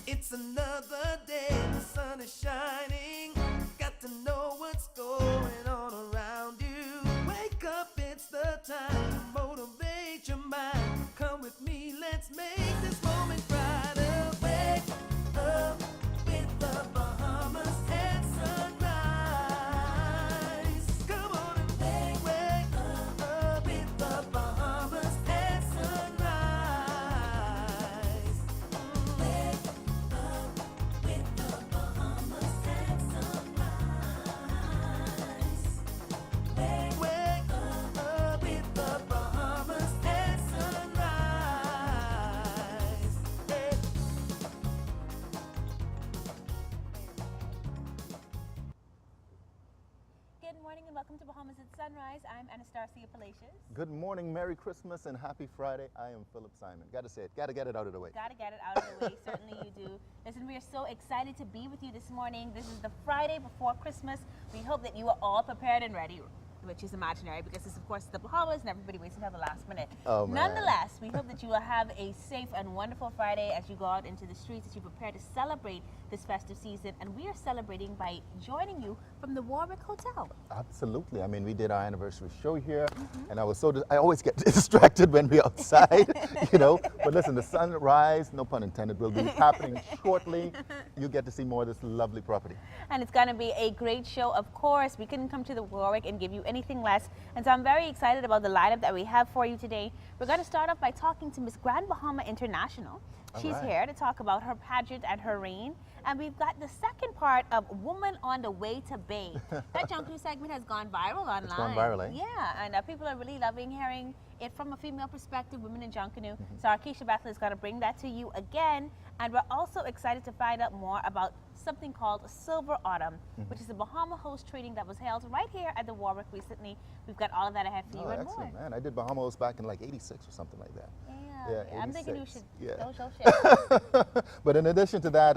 It's another day, the sun is shining. Got to know what's going on around you. Wake up, it's the time to motivate your mind. Come with me, let's make this moment brighter. Wake up with the Bahamas at sunrise. Come on and wake up with the Bahamas at sunrise. Wake up with the Bahamas at sunrise. Wake up with the Bahamas at sunrise. Hey. Good morning and welcome to Bahamas at Sunrise. I'm Anastasia Palacios. Good morning, Merry Christmas, and Happy Friday. I am Philip Simon. Got to say it. Got to get it out of the way. Gotta get it out of the way. Certainly you do. Listen, we are so excited to be with you this morning. This is the Friday before Christmas. We hope that you are all prepared and ready, which is imaginary because this, of course, is the Bahamas and everybody waits until the last minute. Oh, man. Nonetheless, we hope that you will have a safe and wonderful Friday as you go out into the streets, as you prepare to celebrate this festive season. And we are celebrating by joining you from the Warwick Hotel. Absolutely. I mean, we did our anniversary show here, and I was I always get distracted when we're outside, you know. But listen, the sunrise, no pun intended, will be happening shortly. You get to see more of this lovely property. And it's going to be a great show, of course. We couldn't come to the Warwick and give you anything less. And so I'm very excited about the lineup that we have for you today. We're going to start off by talking to Miss Grand Bahama International. She's right. here to talk about her pageant and her reign. And we've got the second part of Woman on the Way to Bay. That Junkanoo segment has gone viral online. It's gone viral, eh? Yeah, and people are really loving hearing it from a female perspective, women in Junkanoo. So our Keisha Bethel is going to bring that to you again. And we're also excited to find out more about something called Silver Autumn, which is a Bahama host trading that was held right here at the Warwick recently. We've got all of that ahead for you Oh, and excellent, more. man. I did Bahamas back in like '86 or something like that. Yeah, Yeah, I'm thinking you 86. should Yeah. show. But in addition to that,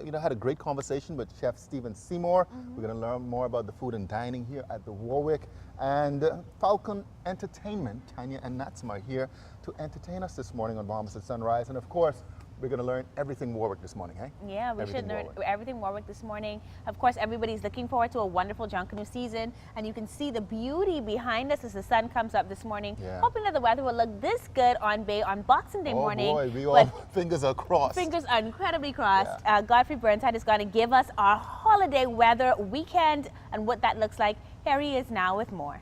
you know, I had a great conversation with Chef Stephen Seymour. We're going to learn more about the food and dining here at the Warwick. And Falcon Entertainment, Tanya and Natsma, are here to entertain us this morning on Bahamas at Sunrise. And of course, we're going to learn everything Warwick this morning, hey? Yeah, we Everything should learn Warwick. everything Warwick this morning. Of course, everybody's looking forward to a wonderful Junkanoo season, and you can see the beauty behind us as the sun comes up this morning. Yeah. Hoping that the weather will look this good on Bay on Boxing Day morning. Oh boy, we all but fingers are crossed. fingers are incredibly crossed. Yeah. Godfrey Burnside is going to give us our holiday weather weekend and what that looks like. Here he is now with more.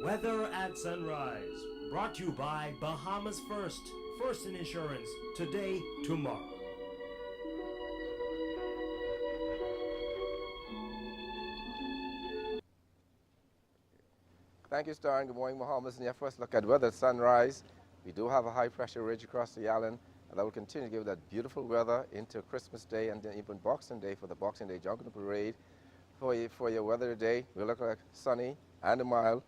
Weather at Sunrise, brought to you by Bahamas First. First in insurance, today, tomorrow. Thank you, Star, and good morning, Bahamas. And your first look at weather at sunrise. We do have a high pressure ridge across the island, and that will continue to give that beautiful weather into Christmas Day and then even Boxing Day for the Boxing Day Junkanoo Parade. For your weather today, we look like sunny and mild,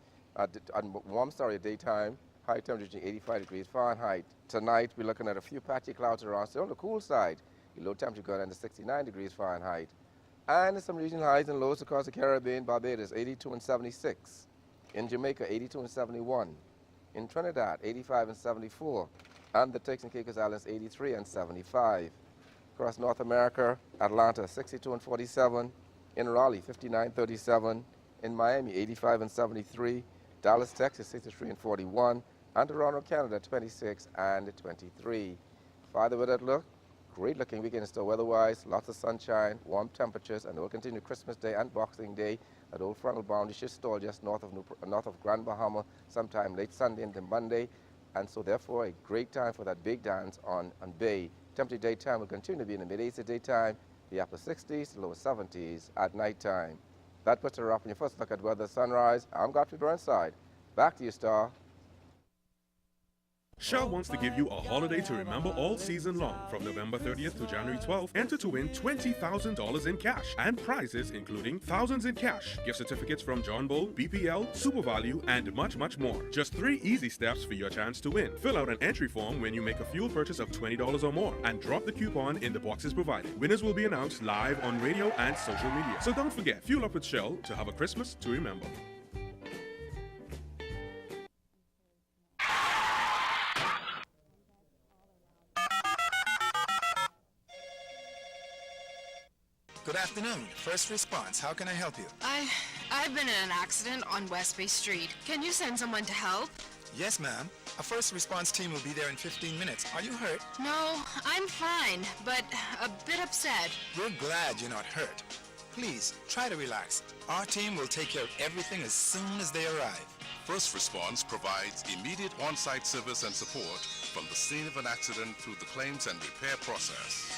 warm daytime, high temperature 85 degrees Fahrenheit. Tonight, we're looking at a few patchy clouds around, still on the cool side. Your low temperature going into 69 degrees Fahrenheit. And some regional highs and lows across the Caribbean, Barbados 82 and 76. In Jamaica, 82 and 71. In Trinidad, 85 and 74. And the Turks and Caicos Islands, 83 and 75. Across North America, Atlanta, 62 and 47. In Raleigh, 59 37. In Miami, 85 and 73. Dallas, Texas, 63 and 41. And Toronto, Canada, 26 and 23. Farther with that look, great looking weekend in store weather-wise, lots of sunshine, warm temperatures, and it will continue Christmas Day and Boxing Day. That old frontal boundary should stall just north of Grand Bahama sometime late Sunday into Monday. And so therefore a great time for that big dance on Bay. Temperature daytime will continue to be in the mid-80s at daytime, the upper 60s, lower 70s at nighttime. That puts her up in your first look at weather sunrise. I'm Godfrey Burnside. Back to you, Star. Shell wants to give you a holiday to remember all season long. From November 30th to January 12th, enter to win $20,000 in cash and prizes including thousands in cash, gift certificates from John Bull, BPL, Super Value, and much, much more. Just 3 easy steps for your chance to win. Fill out an entry form when you make a fuel purchase of $20 or more and drop the coupon in the boxes provided. Winners will be announced live on radio and social media. So don't forget, fuel up with Shell to have a Christmas to remember. Good afternoon. First response. How can I help you? I've been in an accident on West Bay Street. Can you send someone to help? Yes, ma'am. A first response team will be there in 15 minutes. Are you hurt? No, I'm fine, but a bit upset. We're glad you're not hurt. Please, try to relax. Our team will take care of everything as soon as they arrive. First Response provides immediate on-site service and support from the scene of an accident through the claims and repair process.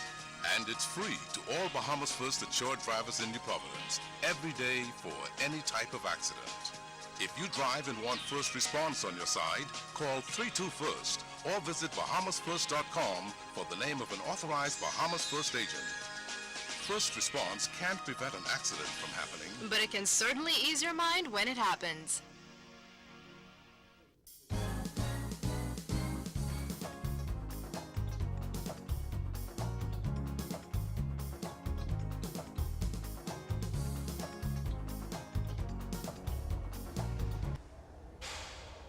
And it's free to all Bahamas First insured drivers in New Providence every day for any type of accident. If you drive and want first response on your side, call 32FIRST or visit bahamasfirst.com for the name of an authorized Bahamas First agent. First response can't prevent an accident from happening, But it can certainly ease your mind when it happens.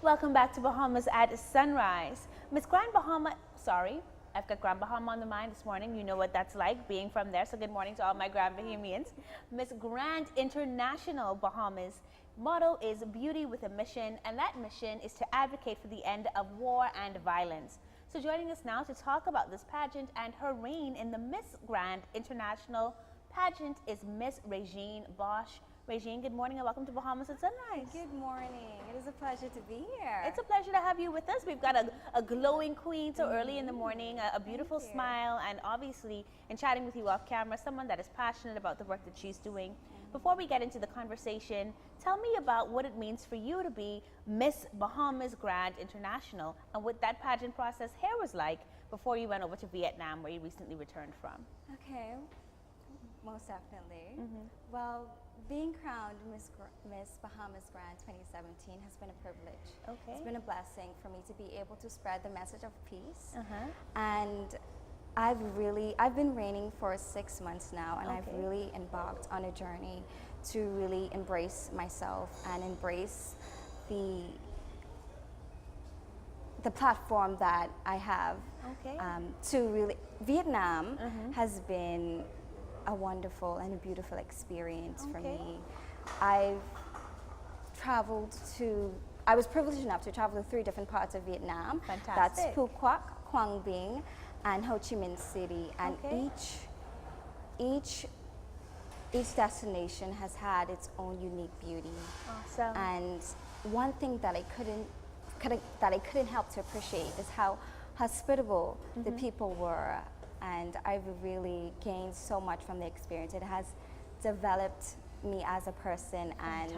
Welcome back to Bahamas at Sunrise. Miss Grand Bahama, sorry, I've got Grand Bahama on the mind this morning. You know what that's like being from there, so good morning to all my Grand Bahamians. Miss Grand International Bahamas motto is beauty with a mission, and that mission is to advocate for the end of war and violence. So joining us now to talk about this pageant and her reign in the Miss Grand International pageant is Miss Regine Bosch. Regine, good morning and welcome to Bahamas at Sunrise. Good morning. It is a pleasure to be here. It's a pleasure to have you with us. We've got a glowing queen so early in the morning, a beautiful smile, and obviously, in chatting with you off camera, someone that is passionate about the work that she's doing. Before we get into the conversation, tell me about what it means for you to be Miss Bahamas Grand International and what that pageant process here was like before you went over to Vietnam, where you recently returned from. Okay, most definitely. Well, being crowned Miss Bahamas Grand 2017 has been a privilege. Okay. It's been a blessing for me to be able to spread the message of peace. And I've been reigning for 6 months now, and I've really embarked on a journey to really embrace myself and embrace the platform that I have. To really, Vietnam has been a wonderful and a beautiful experience for me. I was privileged enough to travel to 3 different parts of Vietnam. Fantastic. That's Phu Quoc, Quang Binh, and Ho Chi Minh City. And each destination has had its own unique beauty. Awesome. And one thing that I couldn't help to appreciate is how hospitable the people were. And I've really gained so much from the experience. It has developed me as a person and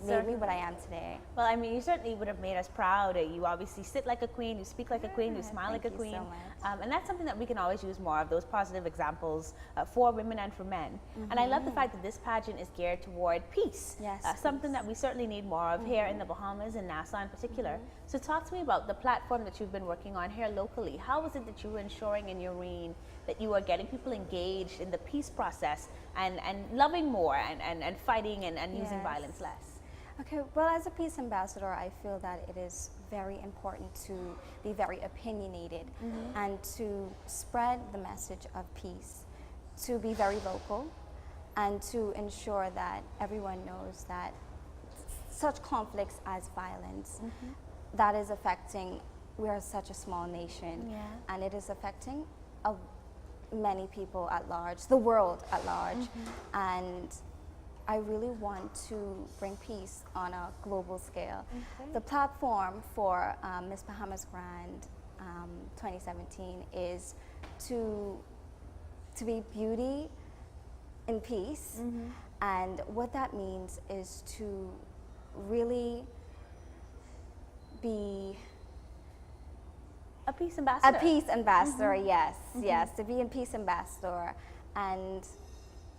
made me what I am today. Well, I mean, you certainly would have made us proud. You obviously sit like a queen, you speak like a queen, you smile like a queen. Thank you so much. And that's something that we can always use more of, those positive examples for women and for men. And I love the fact that this pageant is geared toward peace. Yes, something that we certainly need more of here in the Bahamas and Nassau in particular. So talk to me about the platform that you've been working on here locally. How was it that you were ensuring in your reign that you are getting people engaged in the peace process and loving more and fighting and using violence less? Okay, well, as a peace ambassador, I feel that it is very important to be very opinionated and to spread the message of peace, to be very vocal, and to ensure that everyone knows that such conflicts as violence, that is affecting, we are such a small nation, and it is affecting many people at large, the world at large, and I really want to bring peace on a global scale. The platform for Miss Bahamas Grand 2017 is to be beauty in peace, and what that means is to really be a peace ambassador. A peace ambassador, yes, yes, to be a peace ambassador, and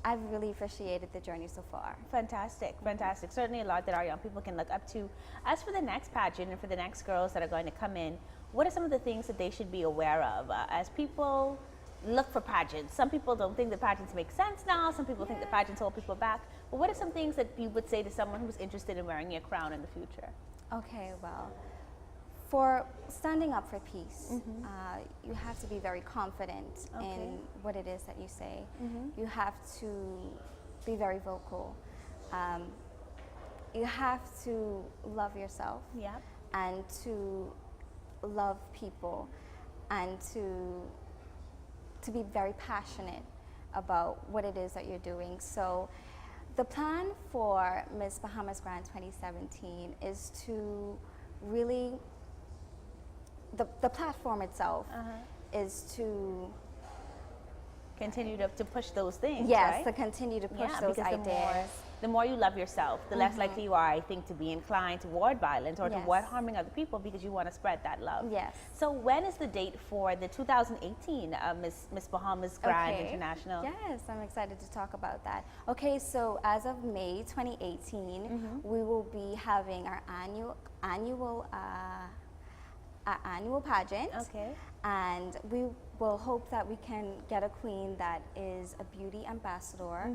I've really appreciated the journey so far. Fantastic, fantastic. Certainly a lot that our young people can look up to. As for the next pageant and for the next girls that are going to come in, what are some of the things that they should be aware of as people look for pageants? Some people don't think that pageants make sense now. Some people think that pageants hold people back. But what are some things that you would say to someone who's interested in wearing your crown in the future? Okay, well, for standing up for peace, you have to be very confident in what it is that you say. You have to be very vocal. You have to love yourself and to love people and to be very passionate about what it is that you're doing. So the plan for Miss Bahamas Grand 2017 is to really, the platform itself is to continue to push those things, yes, right? to continue to push Yeah, those because ideas. the more you love yourself, the less likely you are, I think, to be inclined toward violence or toward harming other people because you want to spread that love. Yes. So when is the date for the 2018 Miss Bahamas Grand International? Yes, I'm excited to talk about that. Okay, so as of May 2018, we will be having our annual pageant. Okay. And we will hope that we can get a queen that is a beauty ambassador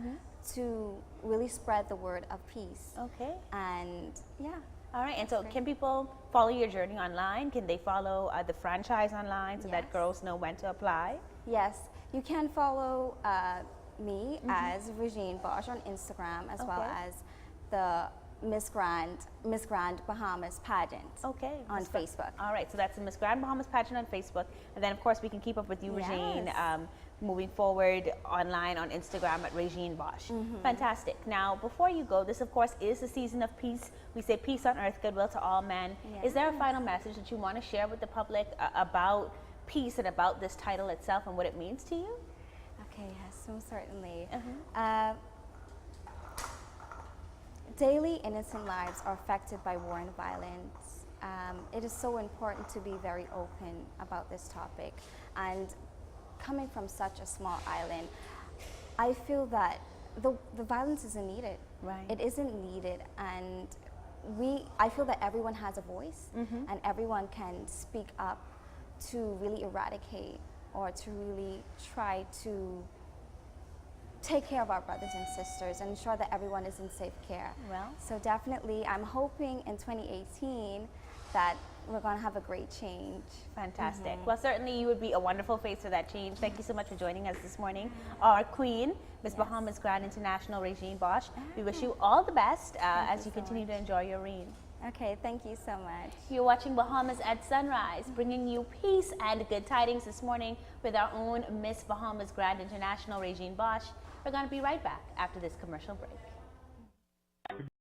to really spread the word of peace. Okay. And yeah. All right, and so can people follow your journey online? Can they follow the franchise online so that girls know when to apply? Yes, you can follow me as Regine Bosch on Instagram as well as the Miss Grand Bahamas pageant on Facebook. All right, so that's the Miss Grand Bahamas pageant on Facebook. And then, of course, we can keep up with you, Regine, moving forward online on Instagram at Regine Bosch. Fantastic. Now, before you go, this, of course, is the season of peace. We say peace on earth, goodwill to all men. Is there a final message that you want to share with the public about peace and about this title itself and what it means to you? Okay, yes, most certainly. Daily innocent lives are affected by war and violence. It is so important to be very open about this topic. And coming from such a small island, I feel that the violence isn't needed. Right. It isn't needed, and I feel that everyone has a voice, and everyone can speak up to really eradicate or to really try to take care of our brothers and sisters and ensure that everyone is in safe care. Well, so definitely, I'm hoping in 2018 that we're going to have a great change. Fantastic. Well, certainly you would be a wonderful face for that change. Thank you so much for joining us this morning. Our queen, Miss Bahamas Grand International, Regine Bosch. We wish you all the best as you continue to enjoy your reign. Okay, thank you so much. You're watching Bahamas at Sunrise, bringing you peace and good tidings this morning with our own Miss Bahamas Grand International, Regine Bosch. We're going to be right back after this commercial break.